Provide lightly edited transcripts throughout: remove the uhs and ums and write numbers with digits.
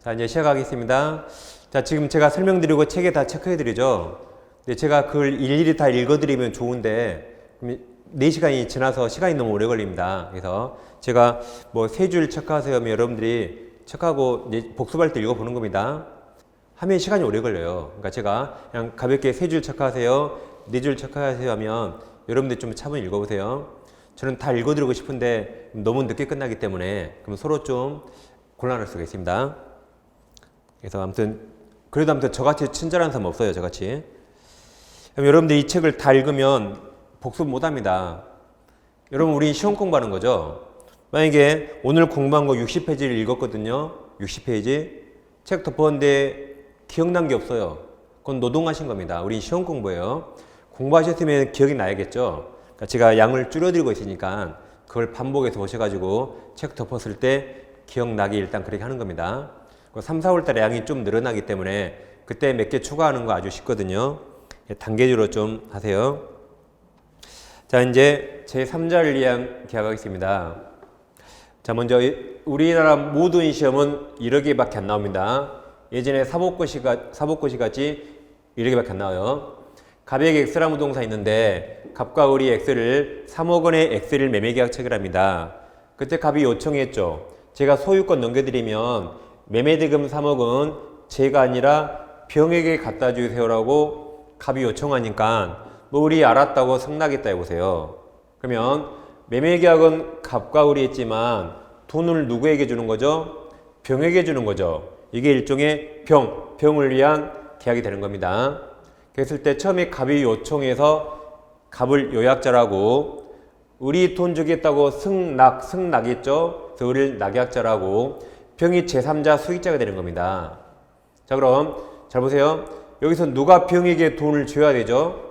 자, 이제 시작하겠습니다. 자, 지금 제가 설명드리고 책에 다 체크해드리죠. 근데 제가 그걸 일일이 다 읽어드리면 좋은데 4시간이 지나서 시간이 너무 오래 걸립니다. 그래서 제가 뭐 3줄 체크하세요 하면 여러분들이 체크하고 이제 복습할 때 읽어보는 겁니다. 하면 시간이 오래 걸려요. 그러니까 제가 그냥 가볍게 3줄 체크하세요, 4줄 체크하세요 하면 여러분들이 좀 차분히 읽어보세요. 저는 다 읽어드리고 싶은데 너무 늦게 끝나기 때문에 그럼 서로 좀 곤란할 수가 있습니다. 그래서 그래도 아무튼 저같이 친절한 사람 없어요. 저같이. 그럼 여러분들 이 책을 다 읽으면 복습 못합니다. 여러분 우리 시험 공부하는 거죠. 만약에 오늘 공부한 거 60페이지를 읽었거든요. 60페이지. 책 덮었는데 기억난 게 없어요. 그건 노동하신 겁니다. 우리 시험 공부예요. 공부하셨으면 기억이 나야겠죠. 그러니까 제가 양을 줄여드리고 있으니까 그걸 반복해서 보셔가지고 책 덮었을 때 기억나게 일단 그렇게 하는 겁니다. 3, 4월 달에 양이 좀 늘어나기 때문에 그때 몇 개 추가하는 거 아주 쉽거든요. 단계적으로 좀 하세요. 자, 이제 제3자를 위한 계약하겠습니다. 자, 먼저 우리나라 모든 시험은 1억개밖에 안 나옵니다. 예전에 사법고시 같이 1억개밖에 안 나와요. 갑액 X라는 부동산 있는데 갑과 을이 X를 3억 원의 X를 매매계약 체결합니다. 그때 갑이 요청했죠. 제가 소유권 넘겨드리면 매매대금 3억은 제가 아니라 병에게 갖다 주세요라고 갑이 요청하니까 뭐 을이 알았다고 승낙했다 해보세요. 그러면 매매계약은 갑과 을이 했지만 돈을 누구에게 주는 거죠? 병에게 주는 거죠. 이게 일종의 병을 위한 계약이 되는 겁니다. 그랬을 때 처음에 갑이 요청해서 갑을 요약자라고 을이 돈 주겠다고 승낙했죠. 그래서 을을 낙약자라고 병이 제3자 수익자가 되는 겁니다. 자, 그럼 잘 보세요. 여기서 누가 병에게 돈을 줘야 되죠?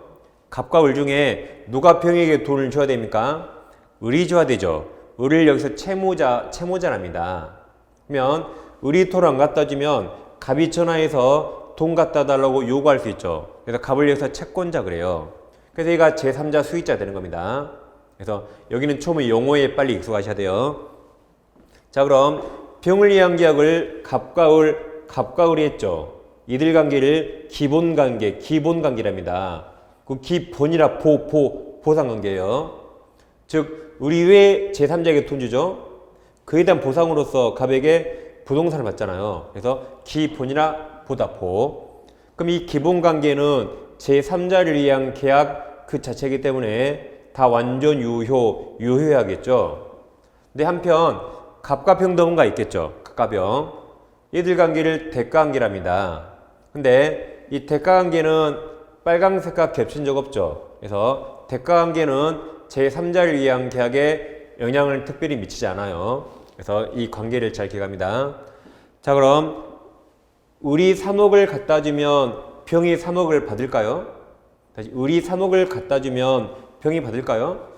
갑과 을 중에 누가 병에게 돈을 줘야 됩니까? 을이 줘야 되죠. 을을 여기서 채무자랍니다. 그러면 을이 돈 안 갖다 주면 갑이 전화해서 돈 갖다 달라고 요구할 수 있죠. 그래서 갑을 여기서 채권자 그래요. 그래서 얘가 제3자 수익자 되는 겁니다. 그래서 여기는 처음에 용어에 빨리 익숙하셔야 돼요. 자, 그럼 병을 위한 계약을 갑과 을이 했죠. 이들 관계를 기본관계랍니다. 그 기본이라 보상관계예요. 즉 우리 왜 제3자에게 돈 주죠? 그에 대한 보상으로서 갑에게 부동산을 받잖아요. 그래서 기본이라 보다포. 그럼 이 기본관계는 제3자를 위한 계약 그 자체이기 때문에 다 완전 유효해야겠죠. 근데 한편 갑과 병동가 있겠죠. 갑과 병. 얘들 관계를 대가관계랍니다. 근데 이 대가관계는 빨강색과 겹친 적 없죠. 그래서 대가관계는 제3자를 위한 계약에 영향을 특별히 미치지 않아요. 그래서 이 관계를 잘 기억합니다. 자, 그럼 을이 3억을 갖다 주면 병이 3억을 받을까요? 다시 을이 3억을 갖다 주면 병이 받을까요?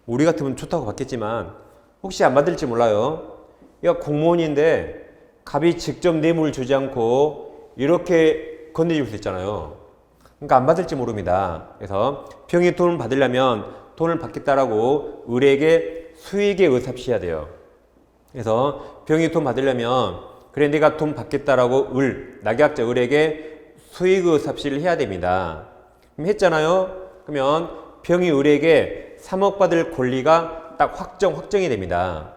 우리 같으면 좋다고 받겠지만 혹시 안 받을지 몰라요. 얘가 공무원인데 갑이 직접 뇌물을 주지 않고 이렇게 건네줄 수 있잖아요. 그러니까 안 받을지 모릅니다. 그래서 병이 돈을 받으려면 돈을 받겠다라고 을에게 수익에 의삽시해야 돼요. 그래서 병이 돈 받으려면 그래 내가 돈 받겠다라고 낙약자 을에게 수익 의삽시를 해야 됩니다. 그럼 했잖아요. 그러면 병이 을에게 3억 받을 권리가 딱 확정이 됩니다.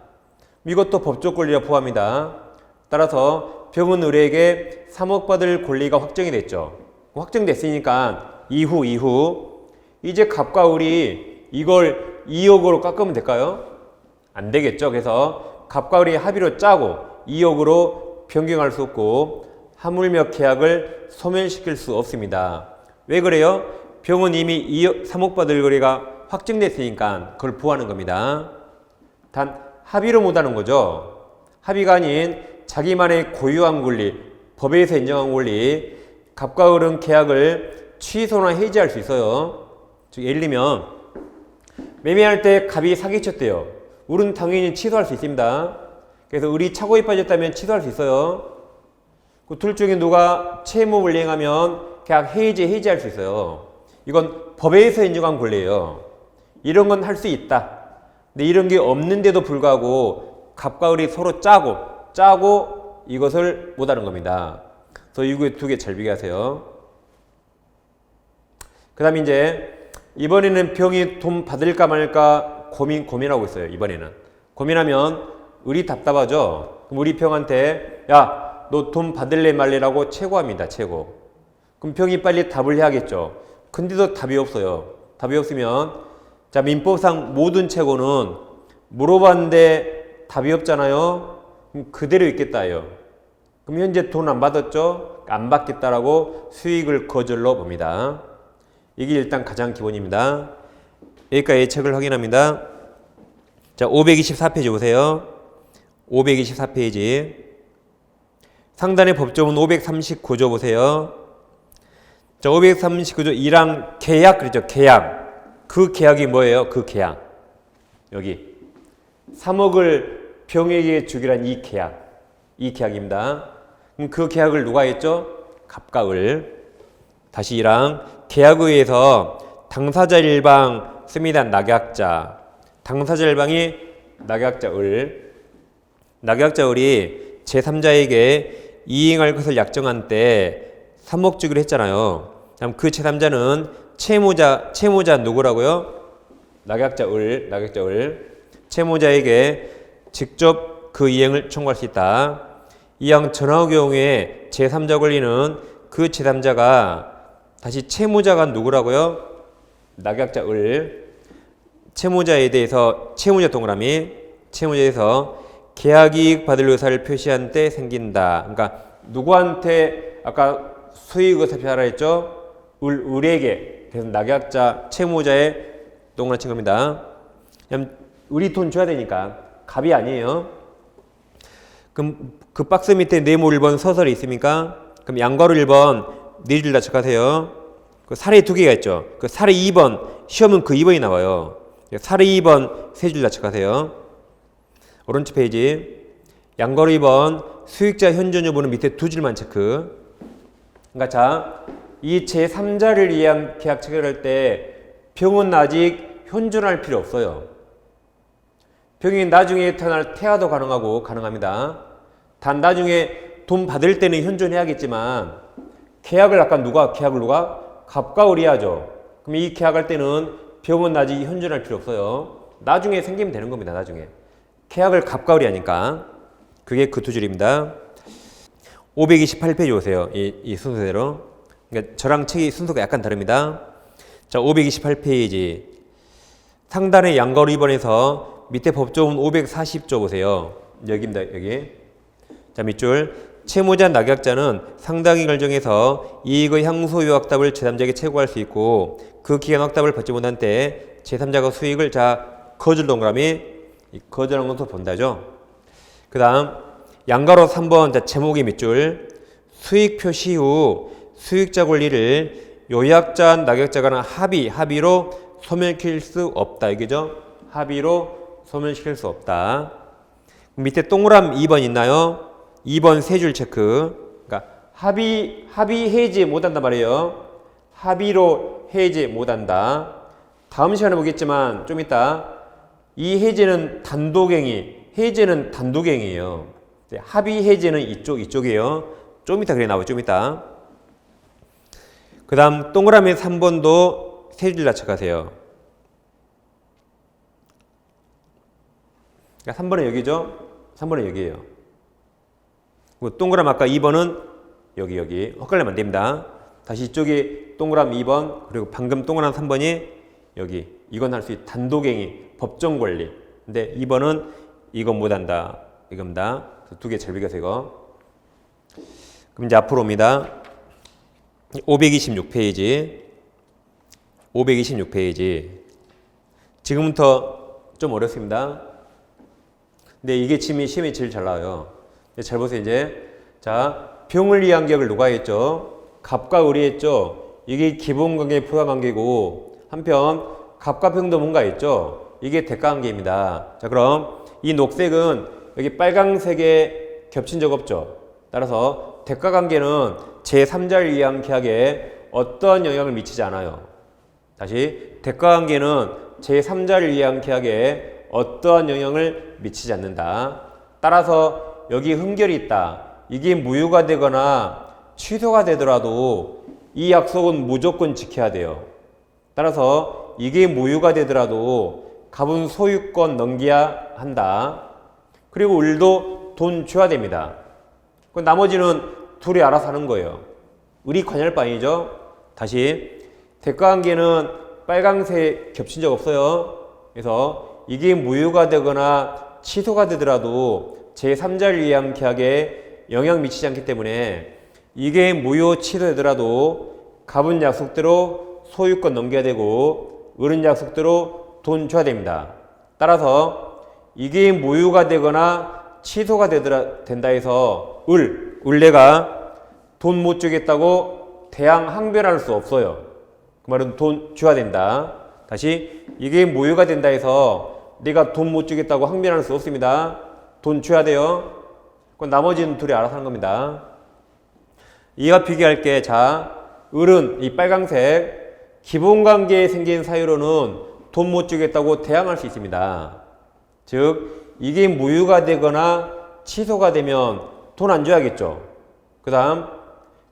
이것도 법적 권리라 포함합니다. 따라서 병은 을에게 3억 받을 권리가 확정이 됐죠. 확정됐으니까 이후 이제 갑과 을이 이걸 2억으로 깎으면 될까요? 안 되겠죠. 그래서 갑과 을이 합의로 짜고 2억으로 변경할 수 없고 하물며 계약을 소멸시킬 수 없습니다. 왜 그래요? 병은 이미 3억 받을 권리가 확정됐으니까 그걸 부하는 겁니다. 단 합의로 못하는 거죠. 합의가 아닌 자기만의 고유한 권리, 법에서 인정한 권리, 갑과 을은 계약을 취소나 해지할 수 있어요. 즉 예를 들면 매매할 때 갑이 사기쳤대요. 을은 당연히 취소할 수 있습니다. 그래서 을이 착오에 빠졌다면 취소할 수 있어요. 그 둘 중에 누가 채무를 이행하면 계약 해지할 수 있어요. 이건 법에서 인정한 권리예요. 이런 건 할 수 있다. 근데 이런 게 없는데도 불구하고 갑과 을이 서로 짜고 이것을 못하는 겁니다. 그래서 이 두 개 잘 비교하세요. 그 다음에 이제 이번에는 병이 돈 받을까 말까 고민하고 있어요. 이번에는 고민하면 을이 답답하죠. 그럼 우리 병한테 야 너 돈 받을래 말래라고 최고합니다. 최고. 그럼 병이 빨리 답을 해야겠죠. 근데도 답이 없어요. 답이 없으면 자 민법상 모든 최고는 물어봤는데 답이 없잖아요. 그럼 그대로 있겠다요. 그럼 현재 돈 안 받았죠? 안 받겠다라고 수익을 거절로 봅니다. 이게 일단 가장 기본입니다. 여기까지 예측을 확인합니다. 자, 524페이지 보세요. 524페이지. 상단의 법조문 539조 보세요. 자, 539조 1항 계약 그랬죠? 계약. 그 계약이 뭐예요? 그 계약. 여기 3억을 병에게 주기란 이 계약. 이 계약입니다. 그럼 그 계약을 누가 했죠? 갑과 을. 다시 1항 계약에 의해서 당사자 일방 씁니다. 낙약자. 당사자 일방이 낙약자 을. 낙약자 을이 제3자에게 이행할 것을 약정한 때 3억 주기로 했잖아요. 그럼 그 제3자는 채무자 누구라고요? 낙약자 을. 채무자에게 직접 그 이행을 청구할 수 있다. 이항 전하의 경우에 제3자 권리는 그 제3자가 다시 채무자가 누구라고요? 낙약자 을. 채무자에 대해서 채무자 동그라미 채무자에서 계약이익 받을 의사를 표시한 때 생긴다. 그러니까 누구한테 아까 수익 의사 표시하라 했죠? 을에게. 그래서 낙약자 채무자의 동그라미 친 겁니다. 그럼 을이 돈 줘야 되니까 갑이 아니에요. 그럼 그 박스 밑에 네모 1번 서설이 있습니까? 그럼 양괄호 1번 네 줄 다 척하세요. 그 사례 두 개가 있죠. 그 사례 2번 시험은 그 2번이 나와요. 사례 2번 세 줄 다 척하세요. 오른쪽 페이지 양괄호 2번 수익자 현존 여부는 밑에 두 줄만 체크. 그러니까 자, 이 제3자를 위한 계약 체결할 때 병은 아직 현존할 필요 없어요. 병이 나중에 태어날 태아도 가능합니다. 단 나중에 돈 받을 때는 현존해야겠지만 계약을 갑과 을이 하죠. 그럼 이 계약할 때는 병은 아직 현존할 필요 없어요. 나중에 생기면 되는 겁니다. 나중에. 계약을 갑과 을이 하니까. 그게 그 두 줄입니다. 528페이지 오세요. 이 순서대로. 그러니까 저랑 책이 순서가 약간 다릅니다. 자, 528페이지. 상단의 양괄호 2번에서 밑에 법조문 540조 보세요. 여기입니다. 여기. 자, 밑줄. 채무자 낙약자는 상당히 결정해서 이익의 향수 요약답을 제3자에게 채굴할 수 있고 그 기간 확답을 받지 못한 때 제3자가 수익을 거절 동그라미 거절한 것도 본다죠. 그 다음 양괄호 3번 자, 제목이 밑줄. 수익 표시 후 수익자 권리를 요약자 낙약자 간의 합의로 소멸시킬 수 없다. 이게죠. 합의로 소멸시킬 수 없다. 밑에 동그라미 2번 있나요? 2번 세 줄 체크. 그러니까 합의 해지 못한단 말이에요. 합의로 해지 못한다. 다음 시간에 보겠지만 좀 이따 이 해제는 해제는 단독행위예요. 합의 해제는 이쪽이에요. 좀 이따 그래 나와요. 좀 이따. 그 다음 동그라미 3번도 세 줄 다 체크하세요. 그러니까 3번은 여기죠. 3번은 여기에요. 동그라미 아까 2번은 여기 헛갈리면 안 됩니다. 다시 이쪽에 동그라미 2번 그리고 방금 동그라미 3번이 여기. 이건 할 수 있는 단독행위 법정 권리. 근데 2번은 이건 못한다. 이겁니다. 두 개 잘 비교하세요. 이거. 그럼 이제 앞으로 옵니다. 526페이지. 526페이지. 지금부터 좀 어렵습니다. 근데 이게 시험이 제일 잘 나와요. 잘 보세요, 이제. 자, 병을 위한 계약을 누가 했죠? 갑과 을이 했죠? 이게 기본관계, 부가관계고, 한편, 갑과 병도 뭔가 있죠? 이게 대가관계입니다. 자, 그럼 이 녹색은 여기 빨강색에 겹친 적 없죠? 따라서 대가관계는 제3자를 위한 계약에 어떠한 영향을 미치지 않아요. 다시, 대가관계는 제3자를 위한 계약에 어떠한 영향을 미치지 않는다. 따라서 여기 흠결이 있다. 이게 무효가 되거나 취소가 되더라도 이 약속은 무조건 지켜야 돼요. 따라서 이게 무효가 되더라도 갑은 소유권 넘겨야 한다. 그리고 을도 돈 줘야 됩니다. 나머지는 둘이 알아서 하는 거예요. 을이 관여할 바 아니죠. 다시 대가관계는 빨강색 겹친 적 없어요. 그래서 이게 무효가 되거나 취소가 되더라도 제3자를 위한 계약에 영향 미치지 않기 때문에 이게 무효 취소되더라도 갑은 약속대로 소유권 넘겨야 되고 을은 약속대로 돈 줘야 됩니다. 따라서 이게 무효가 되거나 취소가 된다 해서 을내가 돈 못 주겠다고 대항 항변할 수 없어요. 그 말은 돈 줘야 된다. 다시 이게 무효가 된다 해서 내가 돈 못 주겠다고 항변할 수 없습니다. 돈 줘야 돼요. 그럼 나머지는 둘이 알아서 하는 겁니다. 이와 비교할게. 자, 을은 이 빨강색 기본관계에 생긴 사유로는 돈 못 주겠다고 대항할 수 있습니다. 즉 이게 무효가 되거나 취소가 되면 돈 안 줘야겠죠. 그 다음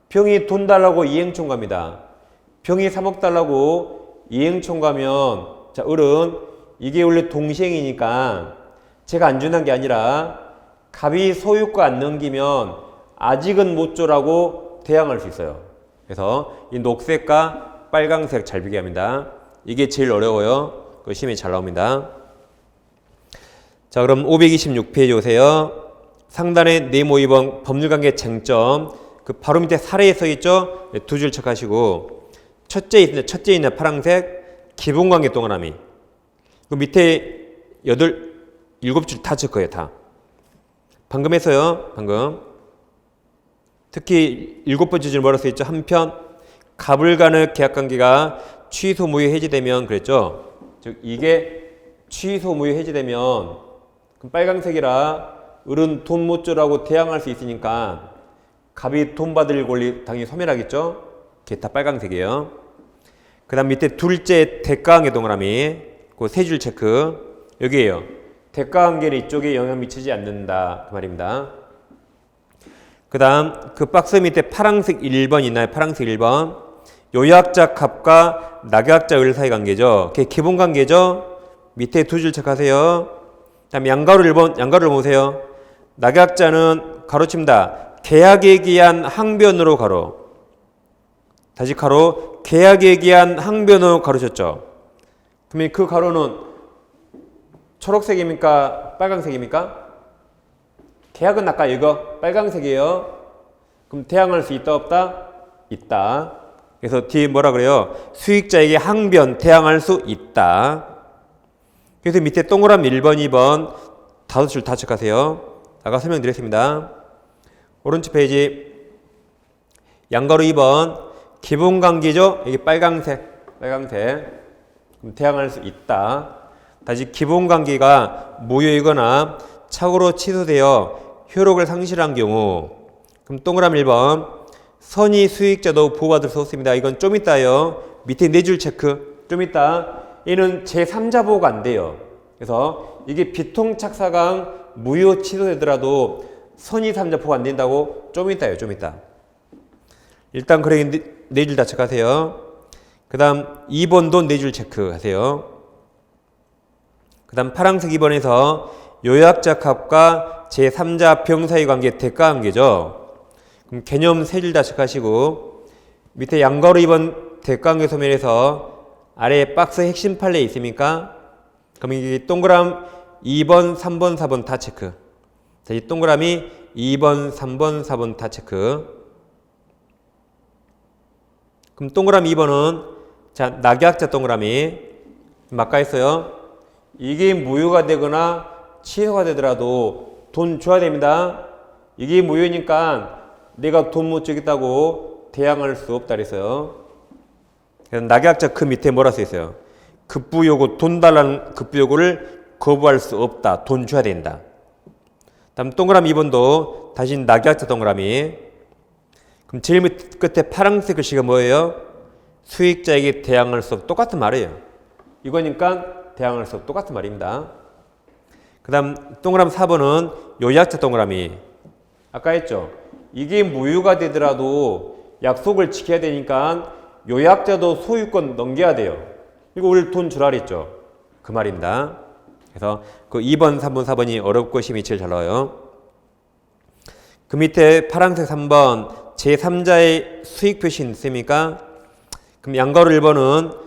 병이 돈 달라고 이행청구합니다. 병이 3억 달라고 이행청구하면 자, 을은 이게 원래 동시행이니까 제가 안 준다는 게 아니라 갑이 소유권 안 넘기면 아직은 못 줘라고 대항할 수 있어요. 그래서 이 녹색과 빨강색 잘 비교합니다. 이게 제일 어려워요. 그 시험에 잘 나옵니다. 자, 그럼 526페이지 오세요. 상단에 네모 2번 법률관계 쟁점 그 바로 밑에 사례에 써 있죠. 두 줄 체크하시고 첫째 있는 파란색 기본관계 동그라미 그 밑에 7줄 다 체크해요. 다 방금 했어요. 방금 특히 7번째 줄 뭐라 써 있죠. 한편 갑을 간의 계약관계가 취소 무효 해지되면 그랬죠. 즉 이게 취소 무효 해지되면 그럼 빨강색이라 을은 돈 못 줘라고 대항할 수 있으니까 갑이 돈 받을 권리 당연히 소멸하겠죠. 그게 다 빨강색이에요. 그 다음 밑에 둘째 대가관계 동그라미 그 세 줄 체크 여기에요. 대가관계는 이쪽에 영향 미치지 않는다 그 말입니다. 그 다음 그 박스 밑에 파란색 1번 있나요? 파란색 1번 요약자 갑과 낙약자 을 사이 관계죠. 그게 기본 관계죠. 밑에 두 줄 체크하세요. 그 다음 양가로 1번 양가로를 보세요. 낙약자는 가로칩니다. 계약에 기한 항변으로 가로 다시 가로 계약에 기한 항변으로 가로쳤죠. 그러면 그 가로는 초록색입니까? 빨강색입니까? 계약은 아까 이거 빨강색이에요. 그럼 대항할 수 있다 없다? 있다. 그래서 뒤에 뭐라 그래요? 수익자에게 항변 대항할 수 있다. 그래서 밑에 동그라미 1번 2번 5줄 다 체크하세요. 아까 설명드렸습니다. 오른쪽 페이지 양가로 2번 기본관계죠. 여기 빨강색 그럼 대항할 수 있다. 다시 기본관계가 무효이거나 착오로 취소되어 효력을 상실한 경우 그럼 동그라미 1번 선의 수익자도 보호받을 수 없습니다. 이건 좀 이따요. 밑에 4줄 체크 좀 이따 얘는 제3자 보호가 안 돼요. 그래서 이게 비통착사강 무효 취소되더라도 선의 3자 보호가 안 된다고 좀 이따요. 좀 이따 일단 그래 4줄 다 체크하세요. 그 다음 2번도 4줄 체크하세요. 그 다음 파란색 2번에서 요약자 갑과 제3자 병 사이 관계 대가 관계죠. 그럼 개념 3줄 다 체크하시고 밑에 양가로 2번 대가 관계 소멸에서 아래 박스 핵심 판례 있습니까? 그럼 이 동그람 2번, 3번, 4번 다 체크. 다시 동그라미 2번, 3번, 4번 다 체크. 그럼 동그라미 2번은 자 낙약자 동그라미 아까 했어요. 이게 무효가 되거나 취소가 되더라도 돈 줘야 됩니다. 이게 무효니까 내가 돈 못 주겠다고 대항할 수 없다 그랬어요. 그래서 낙약자 그 밑에 뭐라 써 있어요? 급부요구 돈 달라는 급부요구를 거부할 수 없다. 돈 줘야 된다. 다음 동그라미 2번도 다시 낙약자 동그라미. 그럼 제일 끝에 파란색 글씨가 뭐예요? 수익자에게 대항할 수 없. 똑같은 말이에요. 이거니까 대항할 수 없. 똑같은 말입니다. 그 다음 동그라미 4번은 요약자 동그라미. 아까 했죠. 이게 무효가 되더라도 약속을 지켜야 되니까 요약자도 소유권 넘겨야 돼요. 이거 우리 돈 주라 그랬죠. 그 말입니다. 그래서 그 2번, 3번, 4번이 어렵고 심이 제일 잘 나와요. 그 밑에 파란색 3번 제3자의 수익 표시 있습니까? 그럼 양가로 1번은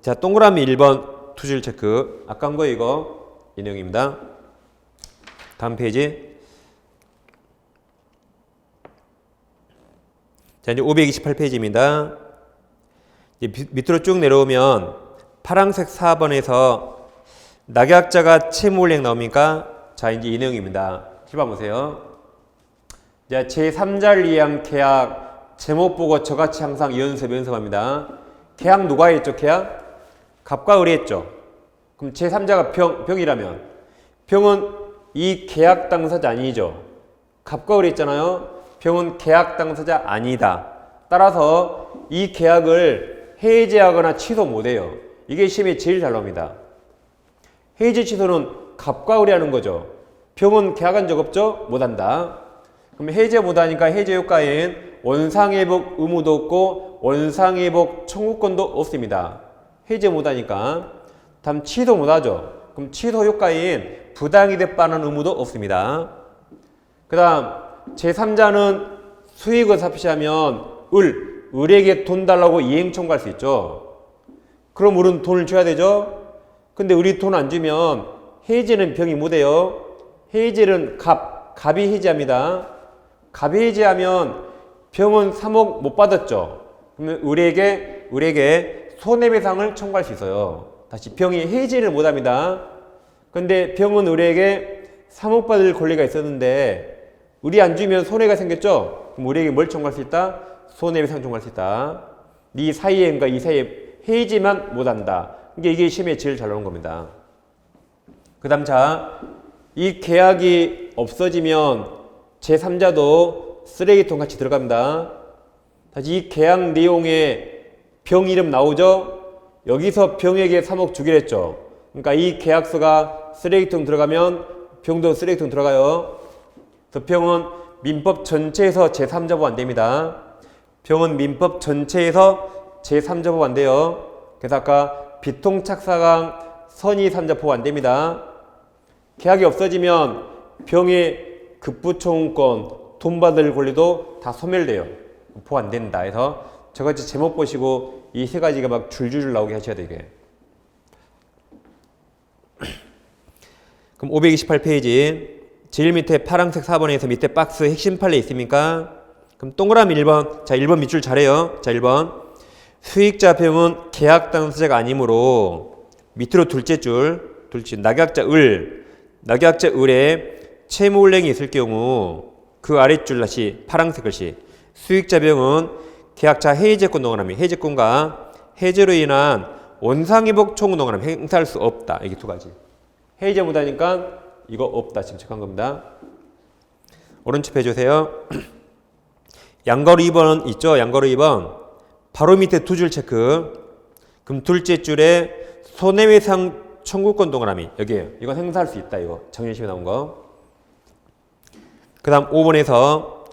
자 동그라미 1번 두 줄 체크. 아까 한 거 이거 이 내용입니다. 다음 페이지. 자 이제 528페이지입니다. 이제 밑으로 쭉 내려오면 파란색 4번에서 낙약자가 채무울행 나옵니까? 자 이제 이 내용입니다. 7번 보세요. 자, 제3자를 위한 계약 제목 보고 저같이 항상 연습합니다. 계약 누가 했죠? 계약? 갑과 을이 했죠. 그럼 제3자가 병이라면 병은 이 계약 당사자 아니죠. 갑과 을이 했잖아요. 병은 계약 당사자 아니다. 따라서 이 계약을 해지하거나 취소 못해요. 이게 시험에 제일 잘 나옵니다. 해지 취소는 갑과 을이 하는 거죠. 병은 계약한 적 없죠? 못한다. 그럼 해제 못하니까 해제 효과엔 원상회복 의무도 없고 원상회복 청구권도 없습니다. 해제 못하니까. 다음 취소 못하죠. 그럼 취소 효과인 부당이득 반환 의무도 없습니다. 그 다음 제3자는 수익을 삽시하면 을에게 돈 달라고 이행 청구할 수 있죠. 그럼 을은 돈을 줘야 되죠. 근데 을이 돈 안 주면 해제는 병이 못해요. 해제는 갑이 해제합니다. 갑이 해제하면 병은 3억 못 받았죠. 그러면 을에게 손해배상을 청구할 수 있어요. 다시 병이 해제를 못합니다. 근데 병은 을에게 3억 받을 권리가 있었는데 을이 안 주면 손해가 생겼죠. 그럼 을에게 뭘 청구할 수 있다? 손해배상 청구할 수 있다. 이 사이에 해제만 못한다. 이게 시험에 제일 잘 나오는 겁니다. 그 다음 이 계약이 없어지면 제3자도 쓰레기통 같이 들어갑니다. 다시 이 계약 내용에 병 이름 나오죠? 여기서 병에게 3억 주기로 했죠. 그러니까 이 계약서가 쓰레기통 들어가면 병도 쓰레기통 들어가요. 그래서 병은 민법 전체에서 제3자 안 됩니다. 병은 민법 전체에서 제3자 안 돼요. 그래서 아까 비통착사강 선의3자 보호 안 됩니다. 계약이 없어지면 병의 급부청구권, 돈 받을 권리도 다 소멸돼요. 보호 안 된다 해서 저같이 제목 보시고 이 세 가지가 막 줄줄 나오게 하셔야 되게. 그럼 528페이지 제일 밑에 파란색 4번에서 밑에 박스 핵심 판례 있습니까? 그럼 동그라미 1번. 자 1번 밑줄 잘해요. 자 1번 수익자 병은 계약 당사자가 아니므로 밑으로 둘째 낙약자 을에 채무울행이 있을 경우 그 아랫줄 다시 파란색 글씨 수익자 병은 계약자 해지권 동그라미 해지권과 해제로 인한 원상회복 청구 동그라미 행사할 수 없다. 이게 두 가지. 해제 못하니까 이거 없다. 지금 체크한 겁니다. 오른쪽 해주세요. 양가로 2번 있죠? 양가로 2번 바로 밑에 두 줄 체크. 그럼 둘째 줄에 손해배상 청구권 동그라미 여기에요. 이건 행사할 수 있다. 이거 정년심에 나온 거. 그 다음 5번에서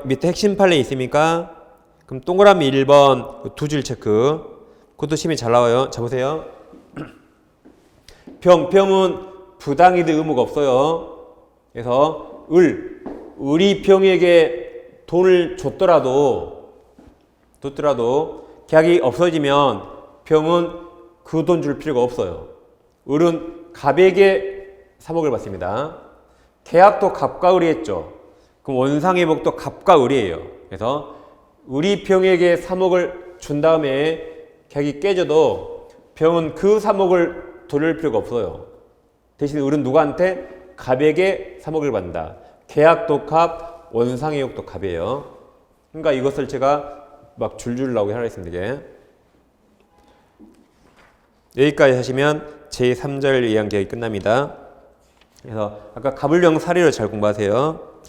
밑에 핵심 판례 있습니까? 그럼 동그라미 1번 두 줄 체크. 그것도 심히 잘 나와요. 자 보세요. 병은 부당이득 의무가 없어요. 그래서 을이 병에게 돈을 줬더라도 계약이 없어지면 병은 그 돈 줄 필요가 없어요. 을은 갑에게 3억을 받습니다. 계약도 갑과 을이 했죠. 그럼 원상회복도 갑과 을이에요. 그래서 을이 병에게 3억을 준 다음에 계약이 깨져도 병은 그 3억을 돌릴 필요가 없어요. 대신 을은 누구한테? 갑에게 3억을 받는다. 계약도 갑, 원상회복도 갑이에요. 그러니까 이것을 제가 막 줄줄 나오게 하라 했습니다. 이게. 여기까지 하시면 제3자를 위한 계약이 끝납니다. 그래서 아까 갑을용 사례로 잘 공부하세요.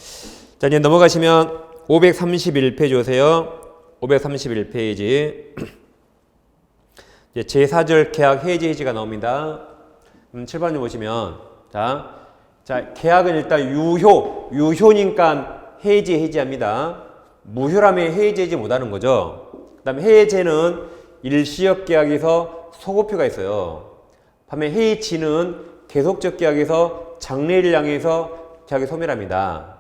자, 이제 넘어가시면 531페이지 오세요. 531페이지. 이제 제4절 계약 해지가 나옵니다. 7번을 보시면 자, 계약은 일단 유효니까 해지합니다. 무효라면 해지 못하는 거죠. 그 다음에 해제는 일시적 계약에서 소급표가 있어요. 반면 해지는 계속적 계약에서 장래를 향해서 계약이 소멸합니다.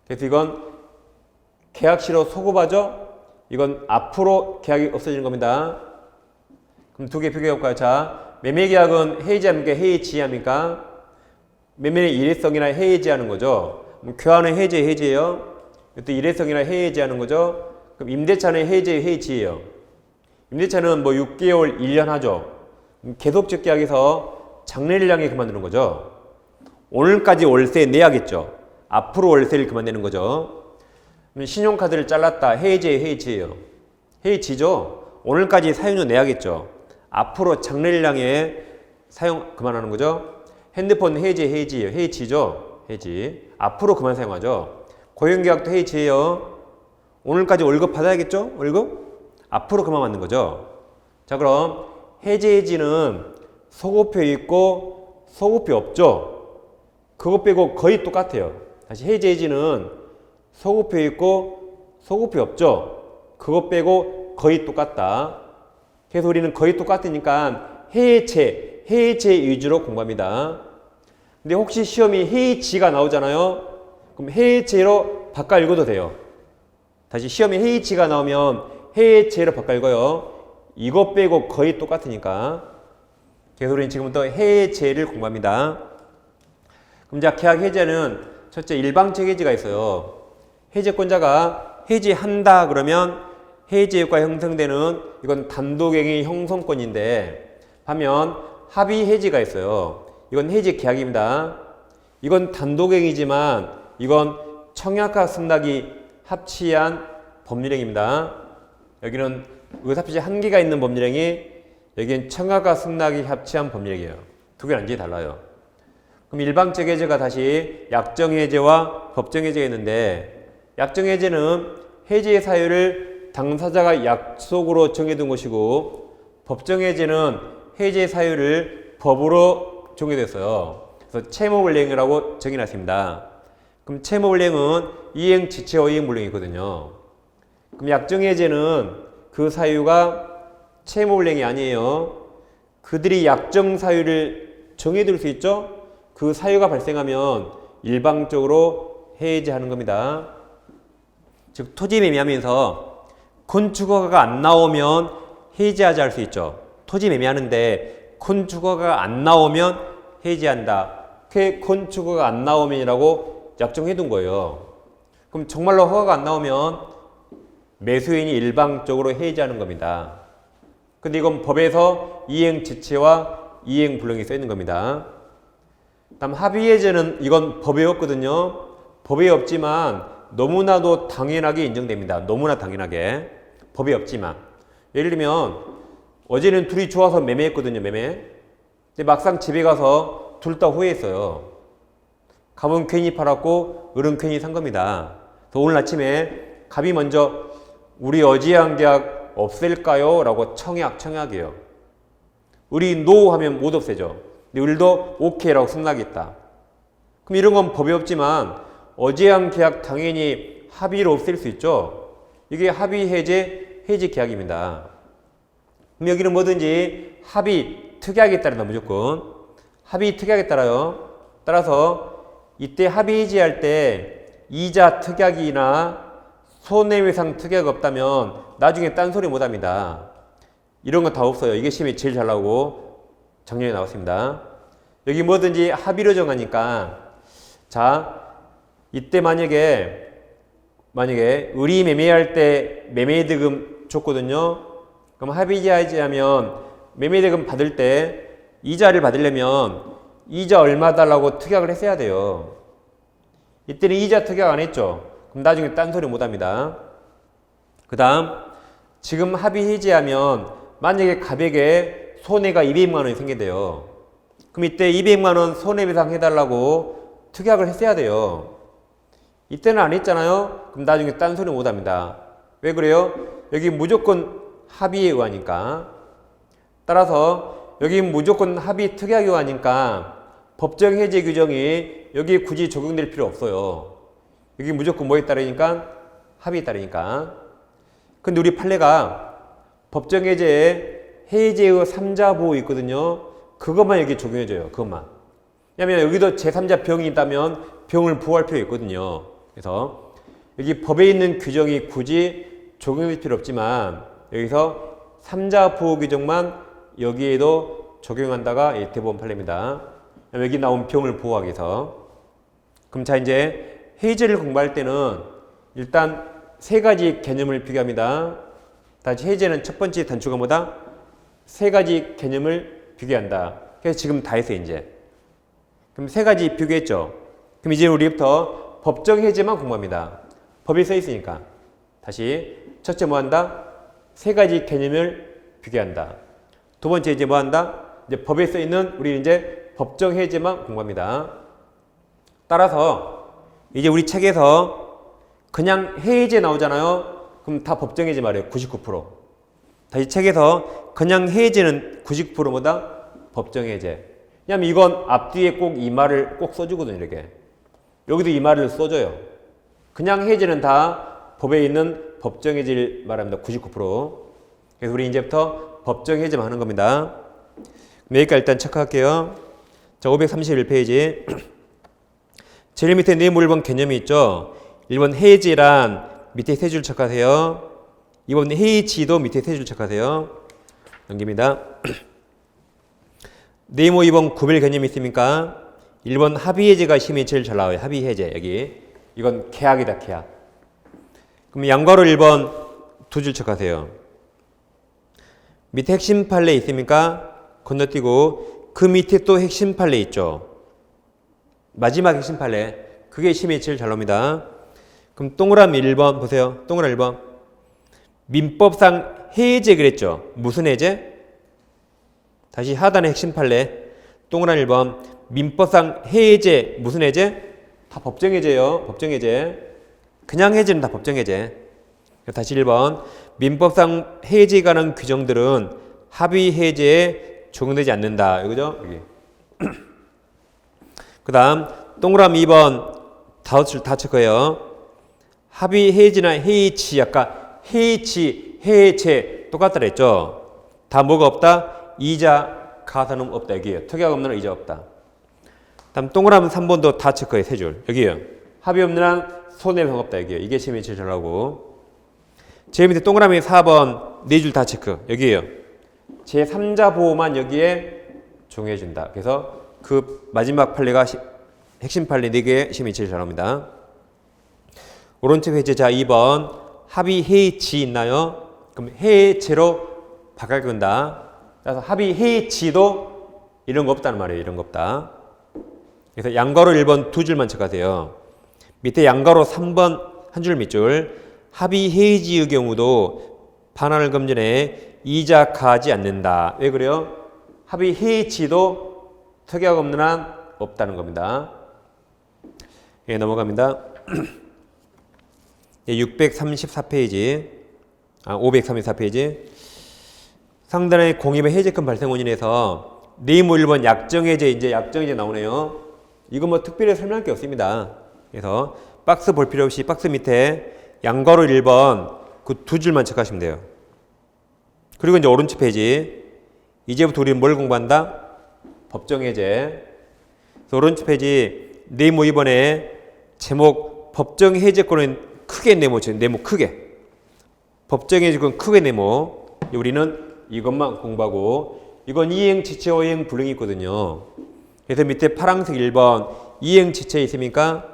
그래서 이건 계약시로 소급하죠. 이건 앞으로 계약이 없어지는 겁니다. 그럼 두 개 비교해 볼까요? 자, 매매계약은 해지합니까? 해지합니까? 매매의 일회성이나 해지하는 거죠. 교환은 해지예요. 또 일회성이나 해지하는 거죠. 그럼 임대차는 해지예요. 임대차는 뭐 6개월, 1년 하죠. 계속적 계약에서 장래를 향해 그만두는 거죠. 오늘까지 월세 내야겠죠. 앞으로 월세를 그만내는 거죠. 신용카드를 잘랐다. 해지예요. 해지죠. 오늘까지 사용료 내야겠죠. 앞으로 장래를 향해 사용 그만하는 거죠. 핸드폰 해지예요. 해지죠. 해지. 앞으로 그만 사용하죠. 고용계약도 해지예요. 오늘까지 월급 받아야겠죠? 월급? 앞으로 그만 받는 거죠. 자, 그럼 해지는 소급표 있고 소급표 없죠? 그거 빼고 거의 똑같아요. 다시 해지는 소급표 있고 소급표 없죠? 그거 빼고 거의 똑같다. 그래서 우리는 거의 똑같으니까 해제 위주로 공부합니다. 근데 혹시 시험이 해지가 나오잖아요. 그럼 해제로 바꿔 읽어도 돼요. 다시 시험에 해지가 나오면 해제로 바꿔 읽어요. 이거 빼고 거의 똑같으니까. 그래서 우리는 지금부터 해제를 공부합니다. 그럼 자, 계약 해제는 첫째 일방적 해지가 있어요. 해제권자가 해지한다 그러면 해지 효과 형성되는 이건 단독행위 형성권인데, 반면 합의 해지가 있어요. 이건 해지 계약입니다. 이건 단독행위지만 이건 청약과 승낙이 합치한 법률행위입니다. 여기는 의사표시 한 개가 있는 법률행위, 여기는 청약과 승낙이 합치한 법률행위예요. 두 개는 완전히 달라요. 그럼 일방적 해제가 다시 약정 해제와 법정 해제가 있는데, 약정 해제는 해지의 사유를 당사자가 약속으로 정해둔 것이고, 법정 해제는 해지의 사유를 법으로 정해졌어요. 그래서 채무불이행이라고 정해놨습니다. 그럼 채무불이행은 이행 지체와 이행 불이행이거든요. 그럼 약정 해제는 그 사유가 채무불이행이 아니에요. 그들이 약정 사유를 정해둘 수 있죠. 그 사유가 발생하면 일방적으로 해제하는 겁니다. 즉 토지 매매하면서 건축허가가 안 나오면 해지하지 할 수 있죠. 토지 매매하는데 건축허가가 안 나오면 해지한다. 그 건축허가가 안 나오면이라고 약정해둔 거예요. 그럼 정말로 허가가 안 나오면 매수인이 일방적으로 해지하는 겁니다. 근데 이건 법에서 이행 지체와 이행 불능이 써 있는 겁니다. 다음 합의 해제는 이건 법에 없거든요. 법에 없지만 너무나도 당연하게 인정됩니다. 너무나 당연하게. 법에 없지만. 예를 들면 어제는 둘이 좋아서 매매했거든요. 매매. 근데 막상 집에 가서 둘 다 후회했어요. 갑은 괜히 팔았고 을은 괜히 산 겁니다. 그래서 오늘 아침에 갑이 먼저 우리 어지한 계약 없앨까요? 라고 청약이에요. 을이 노 하면 못 없애죠. 근데 을도 오케이라고 승낙했다. 그럼 이런 건 법이 없지만 어지한 계약 당연히 합의로 없앨 수 있죠. 이게 합의 해제 계약입니다. 그럼 여기는 뭐든지 합의 특약에 따른다. 무조건 합의 특약에 따라요. 따라서 이때 합의 해지할 때 이자 특약이나 손해배상 특약 없다면 나중에 딴소리 못합니다. 이런 거 다 없어요. 이게 시험에 제일 잘 나오고 작년에 나왔습니다. 여기 뭐든지 합의로 정하니까, 자, 이때 만약에 을이 매매할 때 매매대금 줬거든요. 그럼 합의해지하면 매매대금 받을 때 이자를 받으려면 이자 얼마 달라고 특약을 했어야 돼요. 이때는 이자 특약 안 했죠. 그럼 나중에 딴소리 못합니다. 그 다음 지금 합의 해지하면 만약에 갑에게 손해가 200만 원이 생긴대요. 그럼 이때 200만 원 손해배상 해달라고 특약을 했어야 돼요. 이때는 안 했잖아요. 그럼 나중에 딴소리 못합니다. 왜 그래요? 여기 무조건 합의에 의하니까. 따라서 여기 무조건 합의 특약에 의하니까 법정 해제 규정이 여기에 굳이 적용될 필요 없어요. 여기 무조건 뭐에 따르니까? 합의에 따르니까. 근데 우리 판례가 법정해제에 해제의 3자 보호 있거든요. 그것만 여기 적용해줘요. 그것만. 왜냐면 여기도 제3자 병이 있다면 병을 보호할 필요 있거든요. 그래서 여기 법에 있는 규정이 굳이 적용될 필요 없지만 여기서 3자 보호 규정만 여기에도 적용한다가 대법원 판례입니다. 여기 나온 병을 보호하기 위해서. 그럼 자 이제 해제를 공부할 때는 일단 세 가지 개념을 비교합니다. 다시 해제는 첫 번째 단추가 뭐다? 세 가지 개념을 비교한다. 그래서 지금 다 했어요 이제. 그럼 세 가지 비교했죠. 그럼 이제 우리부터 법정 해제만 공부합니다. 법이 써 있으니까. 다시 첫째 뭐 한다? 세 가지 개념을 비교한다. 두 번째 이제 뭐 한다? 이제 법에 써 있는 우리 이제 법정 해제만 공부합니다. 따라서 이제 우리 책에서 그냥 해제 나오잖아요. 그럼 다 법정 해제 말이에요. 99%. 다시 책에서 그냥 해제는 99%보다 법정 해제. 왜냐면 이건 앞뒤에 꼭 이 말을 꼭 써주거든요. 이렇게. 여기도 이 말을 써줘요. 그냥 해제는 다 법에 있는 법정 해제를 말합니다. 99%. 그래서 우리 이제부터 법정 해제만 하는 겁니다. 여기까지 일단 체크할게요. 자, 531페이지. 제일 밑에 뇌물 1번 개념이 있죠. 1번 해지란 밑에 세 줄 체크하세요. 2번 해지도 밑에 세 줄 체크하세요. 넘깁니다. 네모 2번 구별 개념이 있습니까? 1번 합의해제가 심의 제일 잘 나와요. 합의해제 여기. 이건 계약이다. 계약. 그럼 양괄호 1번 두 줄 체크하세요. 밑에 핵심 판례 있습니까? 건너뛰고 그 밑에 또 핵심 판례 있죠. 마지막 핵심 판례. 그게 심의 제일 잘 나옵니다. 그럼 동그라미 1번 보세요. 동그라미 1번. 민법상 해제 그랬죠. 무슨 해제? 다시 하단의 핵심 판례. 동그라미 1번. 민법상 해제 무슨 해제? 다 법정 해제예요. 법정 해제. 그냥 해제는 다 법정 해제. 다시 1번. 민법상 해제에 관한 규정들은 합의 해제에 적용되지 않는다. 이거죠? 여기. 그 다음 동그라미 2번 다 체크해요. 합의 해지나 해치 아까 해치 해체 똑같다 그랬죠. 다 뭐가 없다? 이자 가산은 없다. 여기에요. 특약 없는 한 이자 없다. 다음 동그라미 3번도 다 체크해. 세 줄. 여기에요. 합의 없는 한 손해배상 없다. 여기에요. 이게 심의 제일 잘 나오고. 제일 밑에 동그라미 4번 네 줄 다 체크. 여기에요. 제3자 보호만 여기에 적용해준다. 그래서 그 마지막 판례가 핵심 판례 4개 심의 제일 잘 나옵니다. 오른쪽 해제 자 2번 합의 해지 있나요? 그럼 해제로 바꿔준다. 그래서 합의 해지도 이런 거 없다는 말이에요. 이런 거 없다. 그래서 양괄호 1번 두 줄만 체크하세요. 밑에 양괄호 3번 한 줄 밑줄 합의 해지의 경우도 반환을 금전에 이자 가하지 않는다. 왜 그래요? 합의 해지도 특약 없는 한 없다는 겁니다. 예, 넘어갑니다. 634페이지, 534페이지. 상단의 공입의 해제권 발생 원인에서 네모 1번 약정해제, 이제 약정해제 나오네요. 이거 뭐 특별히 설명할 게 없습니다. 그래서 박스 볼 필요 없이 박스 밑에 양괄호 1번 그 두 줄만 체크하시면 돼요. 그리고 이제 오른쪽 페이지. 이제부터 우리는 뭘 공부한다? 법정해제. 오른쪽 페이지 네모 2번에 제목 법정해제권은 크게 네모죠. 네모 크게. 법정해제권 크게 네모. 우리는 이것만 공부하고 이건 이행지체, 오행, 불능이 있거든요. 그래서 밑에 파란색 1번 이행지체 있습니까?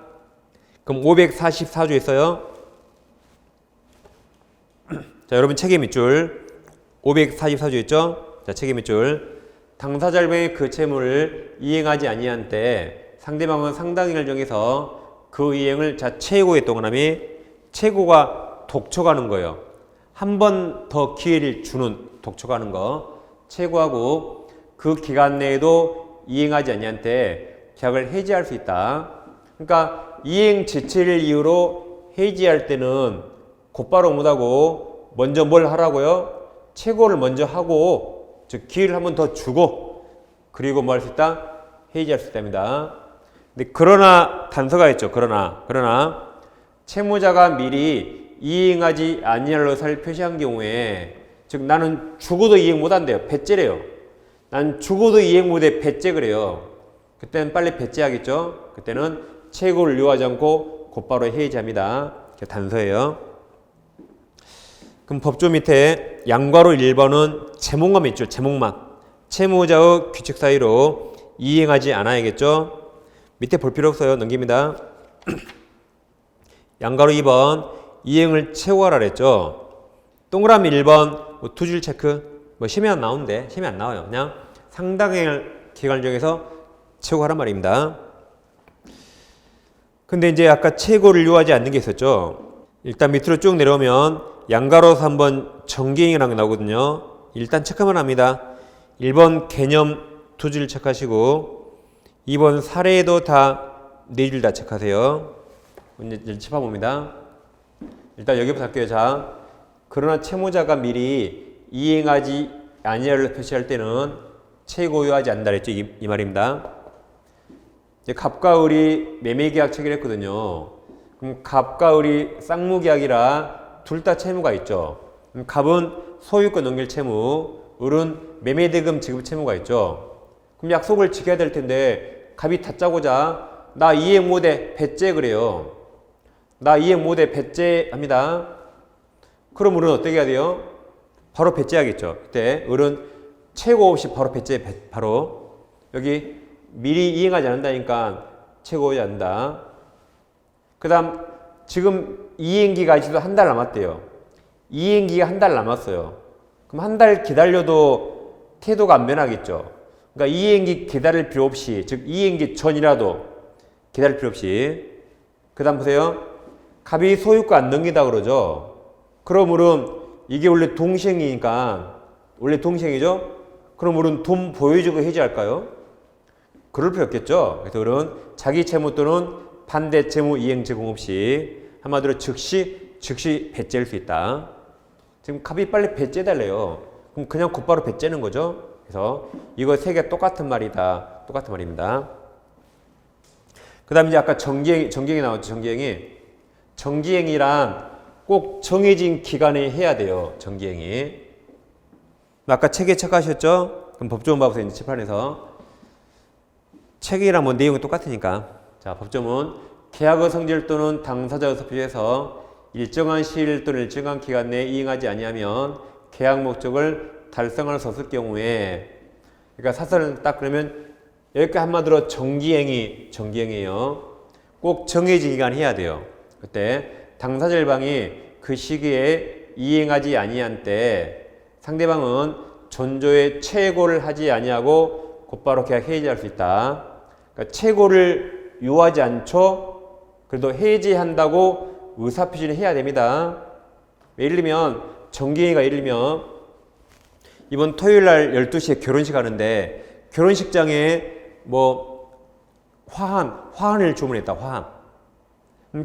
그럼 544조 있어요. 자, 여러분 책임 밑줄 544조 있죠? 자, 책임 밑줄 당사자의 그 채무를 이행하지 아니한 때 상대방은 상당히를 정해서 그 이행을 자 최고의 동그라미 최고가 독촉하는 거예요. 한 번 더 기회를 주는 독촉하는 거 최고하고 그 기간 내에도 이행하지 아니한 때 계약을 해지할 수 있다. 그러니까 이행 지체를 이유로 해지할 때는 곧바로 못하고 먼저 뭘 하라고요? 최고를 먼저 하고 즉 기회를 한 번 더 주고 그리고 뭐 할 수 있다? 해지할 수 있답니다. 근데 그러나 단서가 있죠. 그러나 채무자가 미리 이행하지 아니할 것을 표시한 경우에, 즉 나는 죽어도 이행 못한대요. 배째래요. 난 죽어도 이행 못해. 배째 그래요. 그때는 빨리 배째하겠죠. 그때는 채고를 요하지 않고 곧바로 해지합니다. 단서예요. 그럼 법조 밑에 양괄호 1번은 제목만 있죠. 제목만. 채무자의 규칙 사유로 이행하지 않아야겠죠. 밑에 볼 필요 없어요. 넘깁니다. 양괄호 2번 이행을 채워하라 그랬죠. 동그라미 1번 두 줄 체크. 시험에 안 나오는데 시험에 안 나와요. 그냥 상당한 기간 중에서 채워하란 말입니다. 근데 이제 아까 채고를 요하지 않는 게 있었죠. 일단 밑으로 쭉 내려오면 양괄호 3번 정기행이라는 게 나오거든요. 일단 체크만 합니다. 1번 개념 두 줄 체크하시고 2번 사례도 다 네 줄 다 체크하세요. 이제 짚어봅니다. 일단 여기부터 할게요. 자, 그러나 채무자가 미리 이행하지 아니하를 표시할 때는 채고요하지 않는다 그랬죠. 이 말입니다. 이제 갑과 을이 매매계약 체결했거든요. 그럼 갑과 을이 쌍무계약이라 둘 다 채무가 있죠. 그럼 갑은 소유권 넘길 채무, 을은 매매대금 지급 채무가 있죠. 그럼 약속을 지켜야 될 텐데 갑이 다짜고자 나 이행 못해 배째 그래요. 나 이행 못해 배째 합니다. 그럼 을은 어떻게 해야 돼요? 바로 배째하겠죠. 그때 을은 채고 없이 바로 배째, 바로 여기 미리 이행하지 않는다니까 채고하지 않는다. 그 다음 지금 이행기가 아직도 한 달 남았대요. 이행기가 한 달 남았어요. 그럼 한 달 기다려도 태도가 안 변하겠죠. 그러니까 이행기 기다릴 필요 없이, 즉 이행기 전이라도 기다릴 필요 없이. 그 다음 보세요. 갑이 소유권 안 넘기다 그러죠. 그럼 을은 이게 원래 동시행이니까, 원래 동시행이죠. 그럼 을은 돈 보여주고 해지할까요? 그럴 필요 없겠죠. 그래서 을은 자기 채무 또는 반대 채무 이행 제공 없이 한마디로 즉시 배째일 수 있다. 지금 갑이 빨리 배째달래요. 그럼 그냥 곧바로 배째는 거죠. 그래서 이거 세 개 똑같은 말이다. 똑같은 말입니다. 그 다음에 이제 아까 정기행이 나왔죠. 정기행이란 꼭 정해진 기간에 해야 돼요. 정기행이. 아까 책에 체크하셨죠? 그럼 법조문 봐보세요. 이제 칠판에서. 책이랑 뭐 내용이 똑같으니까. 자, 법조문. 계약의 성질 또는 당사자의 표시에서 일정한 시일 또는 일정한 기간 내에 이행하지 아니하면 계약 목적을 달성할 수 없을 경우에, 그러니까 사설은 딱 그러면 여기까지 한마디로 정기행이에요. 꼭 정해진 기간 해야 돼요. 그때 당사자 일방이 그 시기에 이행하지 아니한 때 상대방은 존조의 채고를 하지 아니하고 곧바로 계약 해지할 수 있다. 그러니까 채고를 요하지 않죠. 그래도 해지한다고 의사표시를 해야 됩니다. 예를 들면 정기행위가 예를 들면 이번 토요일 날 12시에 결혼식 하는데 결혼식장에 뭐 화환을 주문했다. 화환.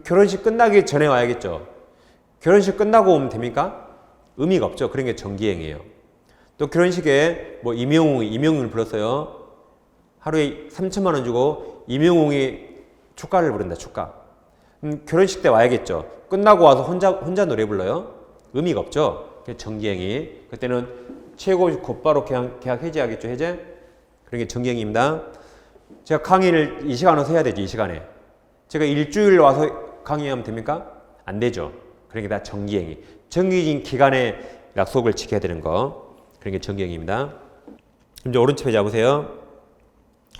결혼식 끝나기 전에 와야겠죠. 결혼식 끝나고 오면 됩니까? 의미가 없죠. 그런 게 정기행위예요. 또 결혼식에 뭐 임영웅을 불렀어요. 하루에 3천만 원 주고 임영웅이 축가를 부른다. 축가. 결혼식 때 와야겠죠. 끝나고 와서 혼자 노래 불러요. 의미가 없죠. 그게 정기행위. 그때는 최고 곧바로 계약 해지하겠죠. 해제. 그런 게 정기행위입니다. 제가 강의를 이 시간에 와서 해야 되죠. 이 시간에. 제가 일주일 와서 강의하면 됩니까? 안 되죠. 그런 게 다 정기행위. 정기적인 기간에 약속을 지켜야 되는 거. 그런 게 정기행위입니다. 이제 오른쪽 페이지 보세요.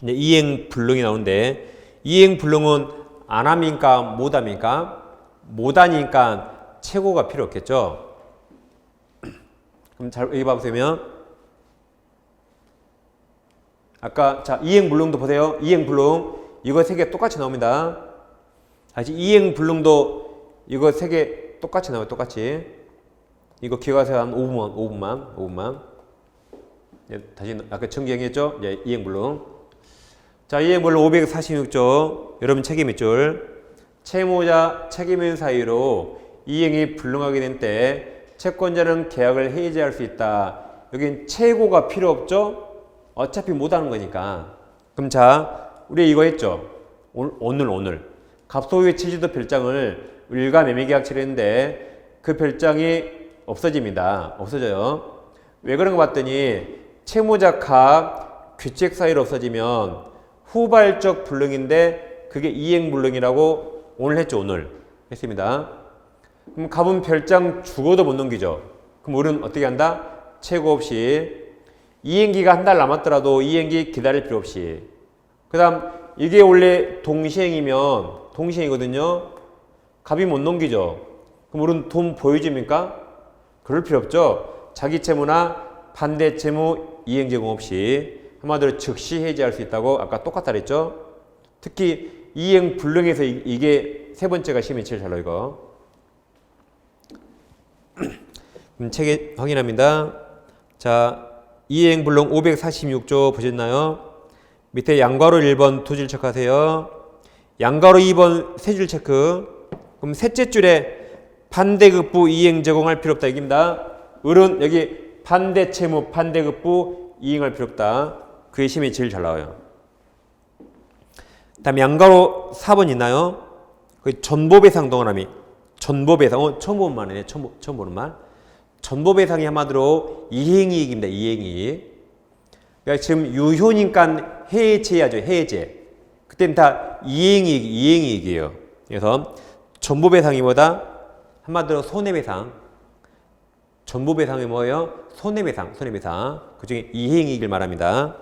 이제 이행불능이 나오는데 이행불능은 안 합니까? 못 합니까? 못 하니까 최고가 필요 없겠죠. 그럼 잘 여기 봐보세요. 아까 자 이행불능도 보세요. 이행불능 이거 세 개 똑같이 나옵니다. 다시 이행불능도 이거 세 개 똑같이 나와요. 똑같이. 이거 기억하세요. 한 5분만. 다시 아까 정기행위했죠? 이제 이행불능. 자, 이행불능 546조. 여러분 책임 밑줄. 채무자 책임인 사유로 이행이 불능하게 된 때 채권자는 계약을 해지할 수 있다. 여긴 최고가 필요 없죠? 어차피 못하는 거니까. 그럼 자, 우리 이거 했죠? 오늘. 갑소유의 취지도 별장을 을과 매매계약 치르는데 그 별장이 없어집니다. 없어져요. 왜 그런 거 봤더니 채무자 갑 귀책 사유로 없어지면 후발적 불능인데 그게 이행불능이라고 오늘 했죠. 오늘 했습니다. 그럼 갑은 별장 죽어도 못 넘기죠. 그럼 을은 어떻게 한다? 채고 없이 이행기가 한 달 남았더라도 이행기 기다릴 필요 없이. 그 다음 이게 원래 동시행이면 동시행이거든요. 갑이 못 넘기죠. 그럼 우리는 돈 보여줍니까? 그럴 필요 없죠. 자기 채무나 반대 채무 이행 제공 없이 한마디로 즉시 해지할 수 있다고 아까 똑같다 그랬죠. 특히 이행 불능에서 이게 세 번째가 시험에 제일 잘 나와 이거. 책에 확인합니다. 자, 이행 불능 546조 보셨나요? 밑에 양괄호 1번 두 줄 체크하세요. 양괄호 2번 세 줄 체크. 그럼 셋째 줄에 반대급부 이행 제공할 필요 없다 얘기입니다. 을은 여기 반대 채무 반대급부 이행할 필요 없다. 그게 시험이 제일 잘 나와요. 다음 양괄호 4번 있나요? 그 전보배상 동그라미. 전보배상. 처음 보는 말이네. 처음 보는 말. 전보배상이 한마디로 이행이익입니다. 이행이익. 그러니까 지금 유효니까 해제해야죠. 해제. 그때는 다 이행이익이에요. 그래서 전보배상이 뭐다? 한마디로 손해배상. 전보배상이 뭐예요? 손해배상. 그중에 이행이익을 말합니다.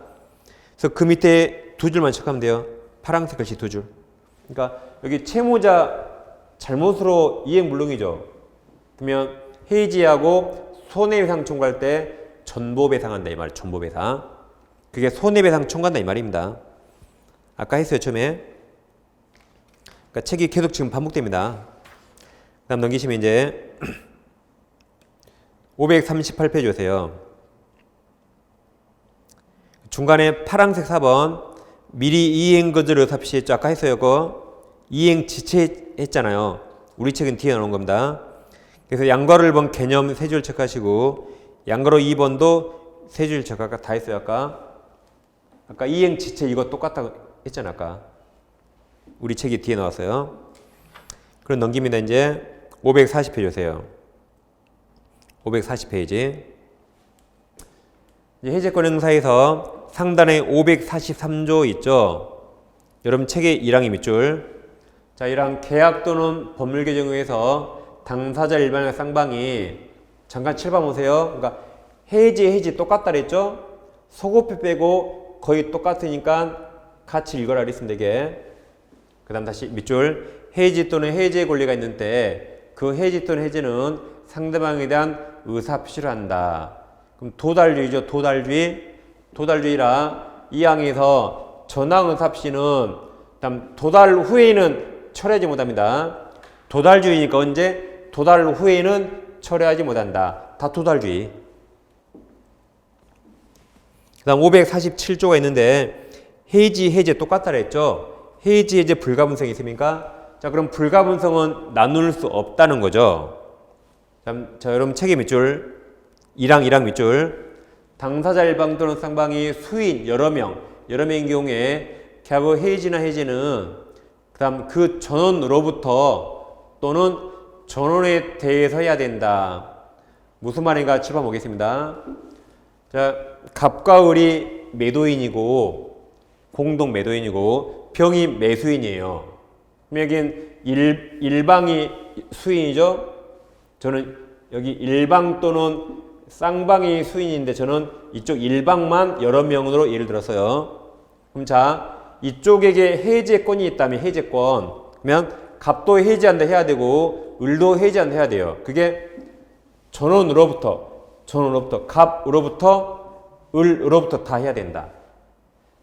그래서 그 밑에 두 줄만 체크하면 돼요. 파란색 글씨 두 줄. 그러니까 여기 채무자 잘못으로 이행불능이죠. 그러면 해지하고 손해배상 청구할 때 전보배상한다 이 말. 전보배상. 그게 손해배상 청구한다 이 말입니다. 아까 했어요 처음에. 그러니까 책이 계속 지금 반복됩니다. 그 다음 넘기시면 이제 538페이지 오세요. 중간에 파란색 4번 미리 이행거절 의사표시 했죠. 아까 했어요. 그거 이행 지체했잖아요. 우리 책은 뒤에 나온 겁니다. 그래서 양괄호 1번 개념 세 줄 체크하시고 양괄호 2번도 세 줄 체크 아까 다 했어요. 아까 이행 지체 이거 똑같다고 했잖아. 아까 우리 책이 뒤에 나왔어요. 그럼 넘깁니다. 이제 540페이지 오세요. 540페이지. 해제권 행사에서 상단에 543조 있죠. 여러분 책의 1항이 밑줄. 자, 1항 계약 또는 법률 개정에 의해서 당사자 일반의 쌍방이 잠깐 7번 보세요. 그러니까 해지 똑같다 그랬죠. 소급표 빼고 거의 똑같으니까 같이 읽어라 그랬으면 되게. 그 다음 다시 밑줄. 해지 또는 해지의 권리가 있는데 그 해지 또는 해지는 상대방에 대한 의사표시를 한다. 그럼 도달주의죠. 도달주의라 이 항에서 전항 의사표시는 도달 후에는 처리하지 못합니다. 도달주의니까 언제? 도달 후에는 처리하지 못한다. 다 도달주의. 그 다음 547조가 있는데 해지 똑같다 그랬죠. 해지 불가분성이 있습니까? 자, 그럼 불가분성은 나눌 수 없다는 거죠. 자, 여러분 책의 밑줄 1항 밑줄. 당사자 일방 또는 쌍방이 수인 여러 명인 경우에 계약의 해지나 해지는 그다음 그 전원으로부터 또는 전원에 대해서 해야 된다. 무슨 말인가 짚어보겠습니다. 자, 갑과 을이 매도인이고 공동 매도인이고 병이 매수인이에요. 그럼 여긴 일방이 수인이죠. 저는 여기 일방 또는 쌍방이 수인인데 저는 이쪽 일방만 여러 명으로 예를 들었어요. 그럼 자, 이쪽에게 해제권이 있다면 해제권. 그러면 갑도 해제한다 해야 되고 을도 해제한다 해야 돼요. 그게 전원으로부터 갑으로부터 을으로부터 다 해야 된다.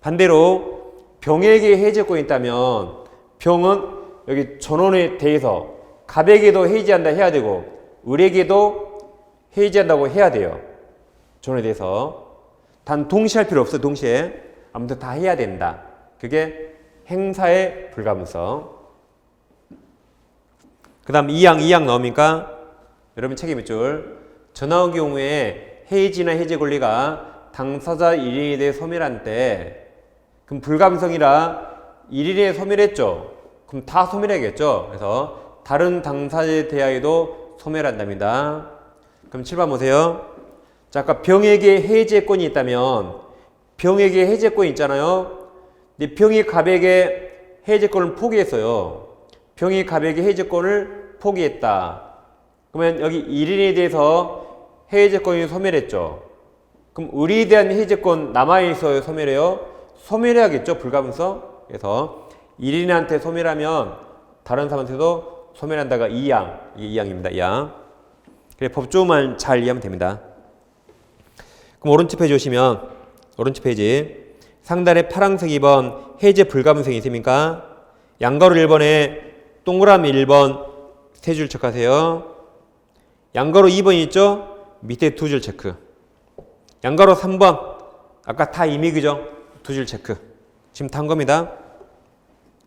반대로 병에게 해제권이 있다면 병은 여기 전원에 대해서 갑에게도 해제한다 해야 되고 을에게도 해제한다고 해야 돼요. 전원에 대해서. 단 동시에 할 필요 없어요. 동시에. 아무튼 다 해야 된다. 그게 행사의 불가분성. 그 다음 2항 나옵니까? 여러분 책임 밑줄. 전항의 경우에 해지나 해제 권리가 당사자 1인에 대해 소멸한 때 그럼 불가분성이라 1인에 소멸했죠. 그럼 다 소멸해야겠죠. 그래서 다른 당사자에 대하여도 소멸한답니다. 그럼 7번 보세요. 자, 아까 병에게 해제권이 있다면 병에게 해제권이 있잖아요. 근데 병이 갑에게 해제권을 포기했어요. 병이 갑에게 해제권을 포기했다. 그러면 여기 1인에 대해서 해제권이 소멸했죠. 그럼 의리에 대한 해제권 남아있어요? 소멸해요? 소멸해야겠죠? 불가분성. 그래서 1인한테 소멸하면 다른 사람한테도 소멸한다가 2양. 이게 2양입니다. 2양. 그래, 법조만 잘 이해하면 됩니다. 그럼 오른쪽 페이지 오시면 오른쪽 페이지 상단에 파란색 2번 해제 불가분성이 있습니까? 양가로 1번에 동그라미 1번 3줄 체크하세요. 양가로 2번 있죠? 밑에 2줄 체크. 양가로 3번 아까 다 이미 그죠? 2줄 체크. 지금 다 한 겁니다.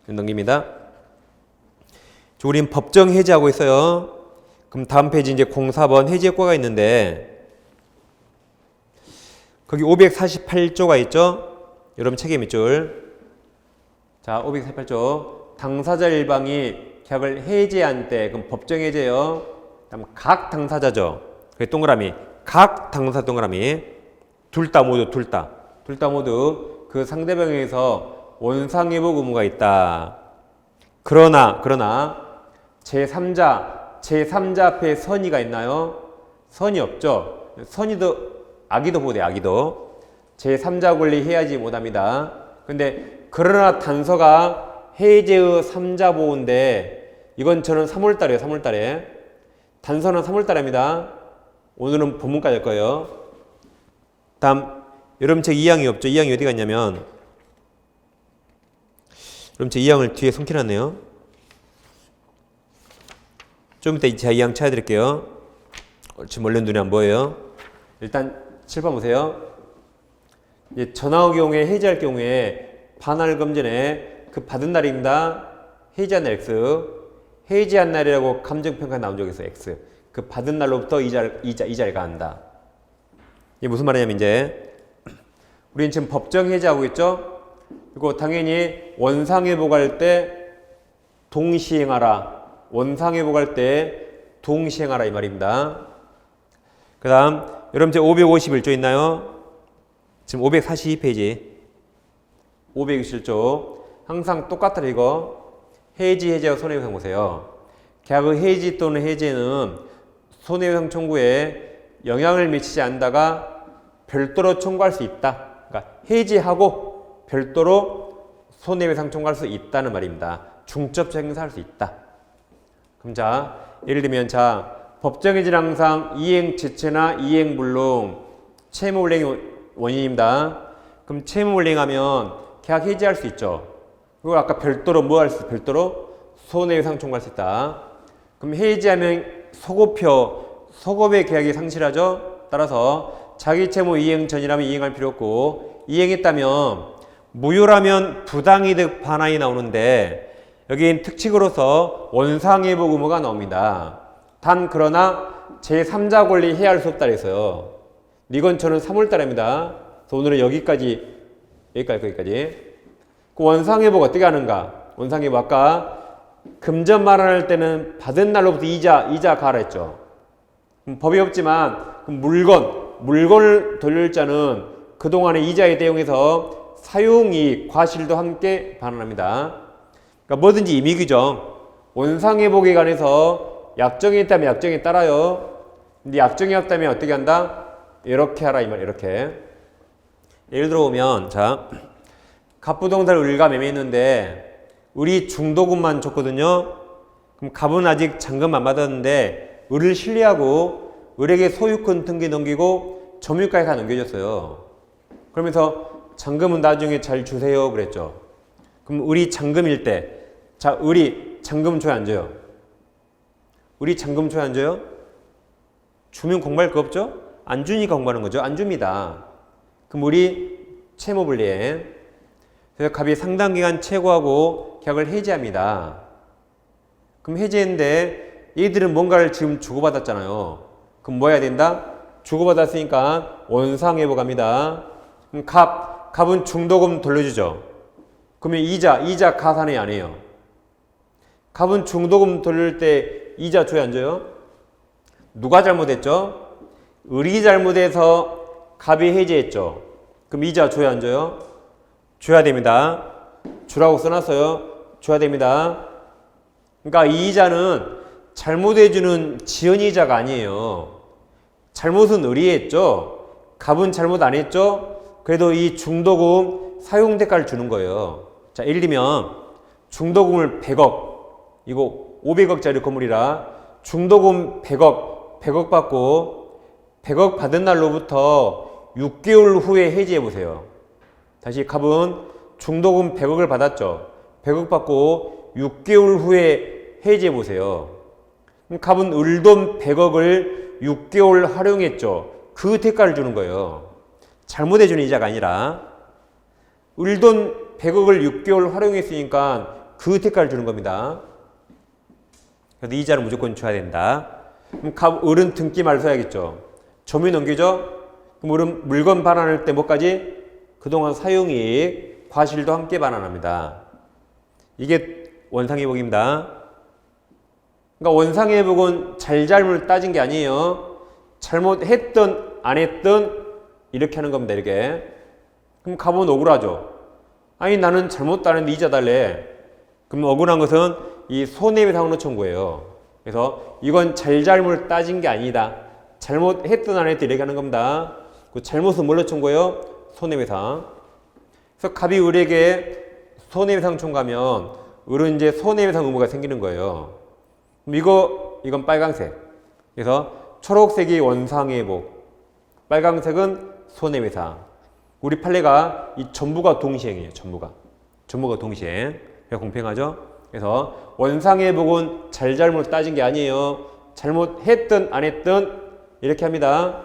넘깁니다. 우린 법정 해제하고 있어요. 그럼 다음 페이지 이제 04번 해제효과가 있는데 거기 548조가 있죠? 여러분 책에 밑줄. 자, 548조. 당사자 일방이 계약을 해제한 때 그럼 법정 해제요. 다음 각 당사자죠. 그게 동그라미. 각 당사자 동그라미. 둘 다 모두 그 상대방에게서 원상회복 의무가 있다. 그러나 제3자 앞에 선의가 있나요? 선이 없죠. 악의도 보대, 악의도. 제3자 권리 해야지 못합니다. 근데 그러나 단서가 해제의 3자 보호인데 이건 저는 3월달이에요. 3월달에. 단서는 3월달입니다. 오늘은 본문까지 할 거예요. 다음 여러분 책 2항이 없죠. 2항이 어디 갔냐면 여러분 책 2항을 뒤에 숨겨놨네요. 좀 이따 제가 2항 찾아드릴게요. 지금 원래 눈에 안 보여요. 일단 7번 보세요. 이제 전화의 경우에 해지할 경우에 반할 검전에 그 받은 날입니다. 해지한 날 X. 해지한 날이라고 감정평가 나온 적이 있어요. X. 그 받은 날로부터 이자를 가한다. 이게 무슨 말이냐면 이제 우리는 지금 법정 해지하고 있죠. 그리고 당연히 원상회복할 때 동시행하라. 원상회복할 때 동시행하라 이 말입니다. 그 다음 여러분 제 551조 있나요? 지금 542페이지 521조 항상 똑같더라 이거. 해지하고 손해배상 보세요. 계약의 해지 또는 해제는 손해배상 청구에 영향을 미치지 않다가 별도로 청구할 수 있다. 그러니까 해지하고 별도로 손해배상 청구할 수 있다는 말입니다. 중첩 행사할 수 있다. 그럼 자, 예를 들면 법정 해지는 항상 이행 지체나 이행 불능, 채무 불이행이 원인입니다. 그럼 채무 불이행하면 계약 해지할 수 있죠. 그리고 아까 별도로 뭐 할 수 있어? 별도로 손해배상 청구할 수 있다. 그럼 해지하면 소급의 계약이 상실하죠. 따라서 자기 채무 이행 전이라면 이행할 필요 없고 이행했다면 무효라면 부당이득 반환이 나오는데 여기엔 특칙으로서 원상회복 의무가 나옵니다. 단 그러나 제3자 권리 해야 할 수 없다 그랬어요. 이건 저는 3월달입니다. 그래서 오늘은 여기까지. 그 원상회복 어떻게 하는가? 원상회복 아까 금전 마련할 때는 받은 날로부터 이자 가라 했죠. 법이 없지만 물건을 돌릴 자는 그동안의 이자에 대응해서 사용이익, 과실도 함께 반환합니다. 그러니까 뭐든지 임의규정, 원상회복에 관해서 약정이 있다면 약정에 따라요. 근데 약정이 없다면 어떻게 한다? 이렇게 하라 이 말. 이렇게. 예를 들어 보면 갑부동산을 우리가 매매했는데 우리 중도금만 줬거든요. 그럼 갑은 아직 잔금 안 받았는데 을을 신뢰하고 을에게 소유권 등기 넘기고 점유까지 다 넘겨줬어요. 그러면서 잔금은 나중에 잘 주세요 그랬죠. 그럼 을이 잔금일 때 을이 잔금 줘야 안 줘요? 을이 잔금 줘야 안 줘요? 주면 공부할 거 없죠? 안 주니까 공부하는 거죠. 안 줍니다. 그럼 을이 채무불이행. 그래서 갑이 상당 기간 채고하고 계약을 해지합니다. 그럼 해지했는데 얘들은 뭔가를 지금 주고받았잖아요. 그럼 뭐 해야 된다? 주고받았으니까 원상회복합니다. 그럼 갑은 중도금 돌려주죠. 그러면 이자 가산이 안 해요. 갑은 중도금 돌릴 때 이자 줘야 안 줘요? 누가 잘못했죠? 을이 잘못해서 갑이 해지했죠. 그럼 이자 줘야 안 줘요? 줘야 됩니다. 주라고 써놨어요. 줘야 됩니다. 그러니까 이 이자는 잘못해주는 지연이자가 아니에요. 잘못은 을이 했죠. 갑은 잘못 안 했죠. 그래도 이 중도금 사용 대가를 주는 거예요. 자, 예를 들면 중도금을 100억, 이거 500억짜리 건물이라 중도금 100억 받고 100억 받은 날로부터 6개월 후에 해지해 보세요. 다시 갑은 중도금 100억을 받았죠. 100억 받고 6개월 후에 해지해 보세요. 그럼 갑은 을돈 100억을 6개월 활용했죠. 그 대가를 주는 거예요. 잘못해 주는 이자가 아니라 을돈 100억을 6개월 활용했으니까 그 대가를 주는 겁니다. 그래서 이자를 무조건 줘야 된다. 그럼 을은 등기 말소해야겠죠. 점유 넘기죠. 그럼 을은 물건 반환할 때 뭐까지? 그동안 사용이익, 과실도 함께 반환합니다. 이게 원상회복입니다. 그러니까 원상회복은 잘잘못을 따진 게 아니에요. 잘못했든 안 했든 이렇게 하는 겁니다. 이렇게. 그럼 갑은 억울하죠. 아니 나는 잘못 안 했는데 이자 달래. 그럼 억울한 것은 이 손해배상으로 청구해요. 그래서 이건 잘잘못을 따진 게 아니다. 잘못했든 안 했든 이렇게 하는 겁니다. 그 잘못은 뭘로 청구해요? 손해배상. 그래서 갑이 을에게 손해배상 청구하면 을은 이제 손해배상 의무가 생기는 거예요. 그럼 이건 빨강색. 그래서 초록색이 원상회복, 빨강색은 손해배상. 우리 판례가 이 전부가 동시행이에요. 전부가 동시행. 그래서 공평하죠? 그래서 원상회복은 잘잘못 따진 게 아니에요. 잘못했든 안 했든 이렇게 합니다.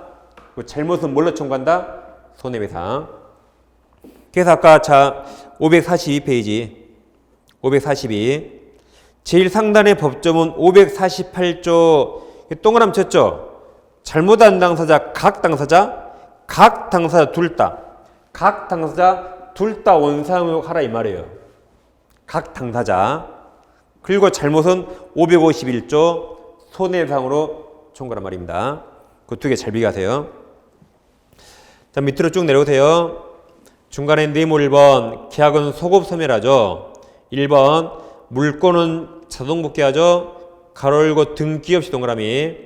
그 잘못은 뭘로 청구한다? 손해배상. 그래서 아까 542페이지 542 제일 상단의 법조문 548조 동그라미 쳤죠? 잘못한 당사자 각 당사자 둘 다 원상회복 하라 이 말이에요. 각 당사자. 그리고 잘못은 551조 손해배상으로 청구란 말입니다. 그 두 개 잘 비교하세요. 자, 밑으로 쭉 내려오세요. 중간에 네모 1번 계약은 소급 소멸하죠. 1번 물권은 자동 복귀하죠. 가로 열고 등기 없이 동그라미.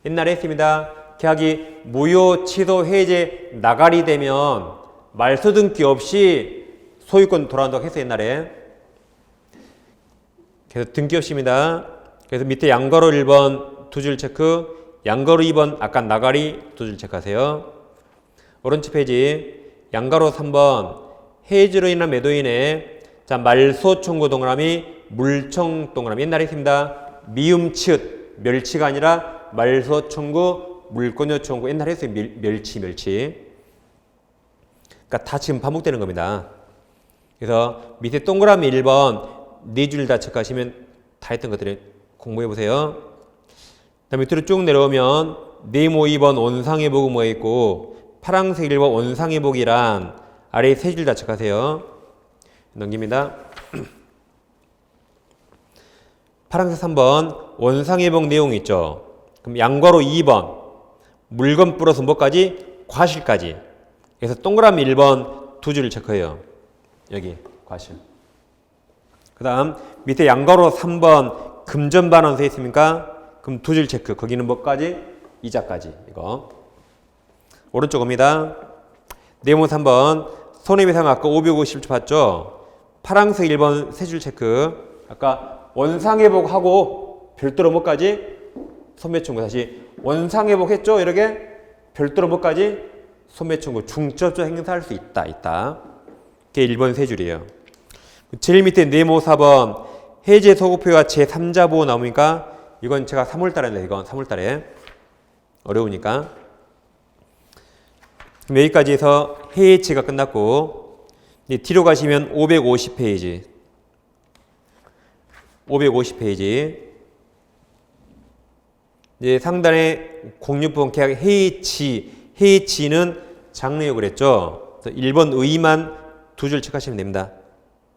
옛날에 했습니다. 계약이 무효, 취소, 해제, 나가리 되면 말소 등기 없이 소유권 돌아온다고 했어요. 옛날에. 그래서 등기 없이입니다. 그래서 밑에 양가로 1번 두 줄 체크, 양가로 2번 아까 나가리 두 줄 체크하세요. 오른쪽 페이지 양가로 3번 해지로 인한 매도인의 자 말소 청구 동그라미 물청 동그라미. 옛날에 했습니다. 미음 치읓 멸치가 아니라 말소 청구 물권료 청구. 옛날에 했어요. 멸치. 그러니까 다 지금 반복되는 겁니다. 그래서 밑에 동그라미 1번 네 줄 다 체크하시면 다 했던 것들을 공부해 보세요. 그다음 밑으로 쭉 내려오면 네모 2번 원상회복은 뭐에 있고 파란색 1번 원상회복이란 아래 세 줄 다 체크하세요. 넘깁니다. 파란색 3번 원상회복 내용 있죠. 그럼 양괄호 2번 물건 플러스 뭐까지? 과실까지. 그래서 동그라미 1번 두 줄을 체크해요. 여기 과실. 그 다음 밑에 양괄호 3번 금전 반환 써 있습니까? 그럼 두 줄 체크. 거기는 뭐까지? 이자까지. 이거 오른쪽 옵니다. 네모 3번 손해배상 아까 550조 봤죠? 파란색 1번 세 줄 체크. 아까 원상회복하고 별도로 뭐까지? 손배청구. 다시 원상회복했죠? 이렇게 별도로 뭐까지? 손배청구. 중첩적 행사할 수 있다. 그게 1번 세 줄이에요. 제일 밑에 네모 4번 해제 소급표가 제3자 보호 나오니까 이건 제가 3월달에 했는데 이건 3월달에 어려우니까. 그럼 여기까지 해서 해체가 끝났고 이제 뒤로 가시면 550페이지 550페이지 이제 상단에 공유법 계약 해지는 장래요 그랬죠. 1번 의의만 두 줄 체크하시면 됩니다.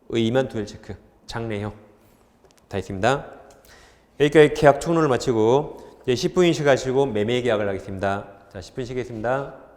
의의만 두 줄 체크. 장래요. 다 있습니다. 여기까지 계약 총론을 마치고 이제 10분 쉬가지고 매매 계약을 하겠습니다. 자, 10분 쉬겠습니다.